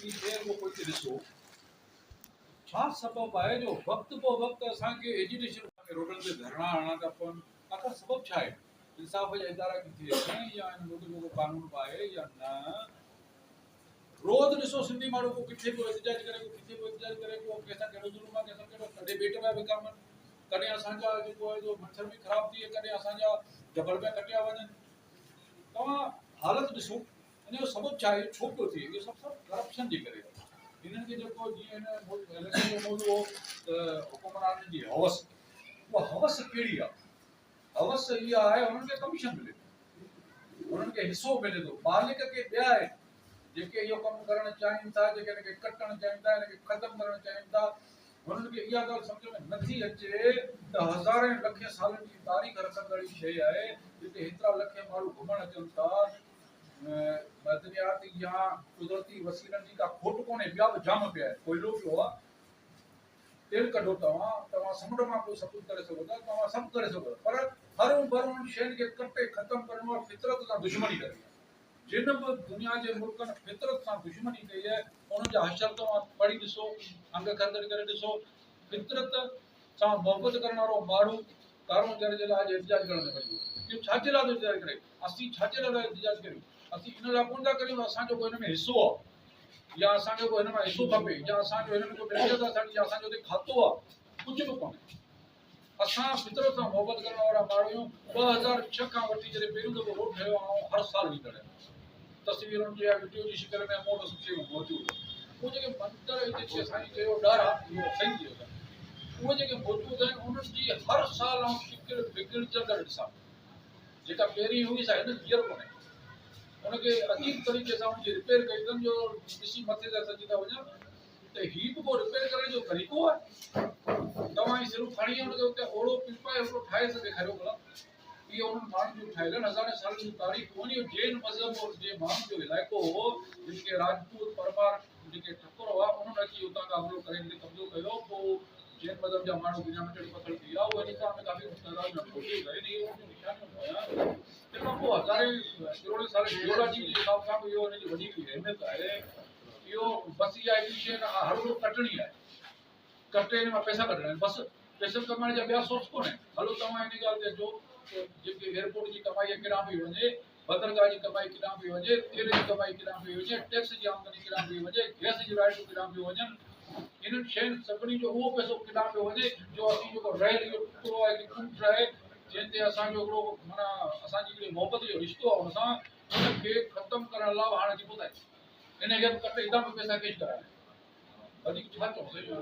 कि देर को कोई ॾिसो छा सबब आहे जो वक़्त बो वक़्त असांखे एजुकेशन में रोडनि ते धरणा हणणा था पवनि आख़िर सबब छा आहे इंसाफ़ जा इदारा किथे आहिनि या इन मुल्क में को कानून आहे या न रोज़ ॾिसो सिंधी माण्हू को किथे पियो एहतिजाज करे को किथे पियो एहतिजाज करे को कंहिंसां कहिड़ो ज़ुल्म आहे कंहिंसां कहिड़ो कॾहिं पेट में विकामनि कॾहिं असांजा जेको आहे जो मच्छर बि ख़राबु थी विया कॾहिं असांजा जबल में कटिया वञनि तव्हां हालत ॾिसो इन जो सबब छा आहे छो पियो थिए इहो सभु करप्शन जे करे इन्हनि खे जेको जीअं हिन इलेक्शन जो मौज़ूअ हुकुमराननि जी हवस उहा हवस कहिड़ी आहे हवस इहा आहे हुननि खे कमीशन मिले थो हुननि खे हिसो मिले थो मालिक खे ॿिया आहिनि जेके इहो कमु करणु चाहिनि था जेके हिनखे कटणु चाहिनि था हिनखे ख़तमु करणु चाहिनि था हुननि खे इहा ॻाल्हि सम्झ में नथी अचे त हज़ारे लखे सालनि जी तारीख़ रखंदड़ शइ आहे जिते हेतिरा लखे माण्हू घुमणु अचनि था मदनियाती या कुदरती वसीलनि जी का खोट कोन्हे ॿिया बि जाम पिया आहिनि कोयलो पियो आहे तेल कढो तव्हां समुंड मां कोई सभु करे सघो था तव्हां सभु करे सघो था पर हर भर शयुनि खे कटे ख़तमु करणो आहे फितरत सां दुश्मनी करणी आहे जिन बि दुनिया जे मुल्कनि फितरत सां दुश्मनी कई आहे उन्हनि जा हशर तव्हां पढ़ी ॾिसो अंग खरदड़ करे ॾिसो फितरत सां मोहबत करण वारो माण्हू क़ारोंझ़र जे लाइ एहतिजाज करण में मजबूर इहो छाजे लाइ थो एहतिजाज करे असीं छाजे लाइ एहतिजाज करियूं असीं इन लाइ कोन था करियूं असांजो को हिन में हिसो आहे या असांखे को हिन मां हिसो खपे या असांजो हिन में को इज़त आहे या असांजो हुते खातो आहे कुझु बि कोन्हे असां फितरत सां मोहबत करण वारा माण्हू 2006 खां वठी जॾहिं पहिरियों दफ़ो रोड ठहियो ऐं हर साल ईंदड़ तस्वीरुनि जे वीडियो जी शिकल में अमोट शयूं मौजूदु उहे जेके मंदर जेके असांजी चयो डर आहे उहो सही थी वियो उहे जेके मौजूदु आहिनि उन्हनि जी हर साल ऐं शिकिल बिगड़जंदड़ ॾिसां जेका पहिरीं हुई सा हिन हींअर कोन्हे उनखे अजीब तरीक़े सां उनजी रिपेयर कई अथनि जो ॾिसी मथे ते सची था वञनि त हीउ बि को रिपेयर करण जो तरीक़ो आहे तव्हां ई सिर्फ़ु खणी हुनखे उते ओड़ो पिलपाए ओड़ो ठाहे सघे ॾेखारियो भला इहो उन्हनि माण्हुनि जो ठहियल आहिनि हज़ारे सालनि जी तारीख़ कोन्हे इहो जैन मज़हब जे माण्हुनि जो इलाइक़ो हो जिनखे राजपूत परमार जेके ठकुर हुआ उन्हनि अची हुतां खां हमलो करे हिते कब्ज़ो कयो पोइ जैन मज़हब जा माण्हू बिना मटड़ी पकड़ थी विया उहे हिन में काफ़ी तइदाद में पहुची गए इहे निशानियूं हुया तंहिंखां पोइ हज़ारे करोड़े साल जियोलॉजी जे हिसाब सां बि इहो हिनजी वॾी अहमियत आहे इहो बसि इहा हिकिड़ी शइ हर को कटणी आहे कटे हिन मां पैसा कढणा आहिनि बसि पैसा कमाइण जा ॿिया सोर्स कोन्हे हलो तव्हां हिन ॻाल्हि ते अचो जेके एयरपोर्ट जी कमाई किरां पई वञे बंदरगाह जी कमाई किरां पई वञे तेल जी कमाई किरां पई वञे टैक्स जी आमदनी किरां पई वञे गैस जी राइटूं किरां पई वञनि इन्हनि शयुनि सभिनी जो उहो पैसो किरां पियो वञे जो असीं जेको रहियल इहो टुकड़ो आहे कूट आहे जंहिं ते असांजो हिकिड़ो माना असांजी हिकिड़ी मोहबत जो रिश्तो आहे हुन सां हुनखे ख़तमु करण लाइ हाणे जेको था इन खे कटे हितां बि पैसा केश कराए वधीक छा चऊं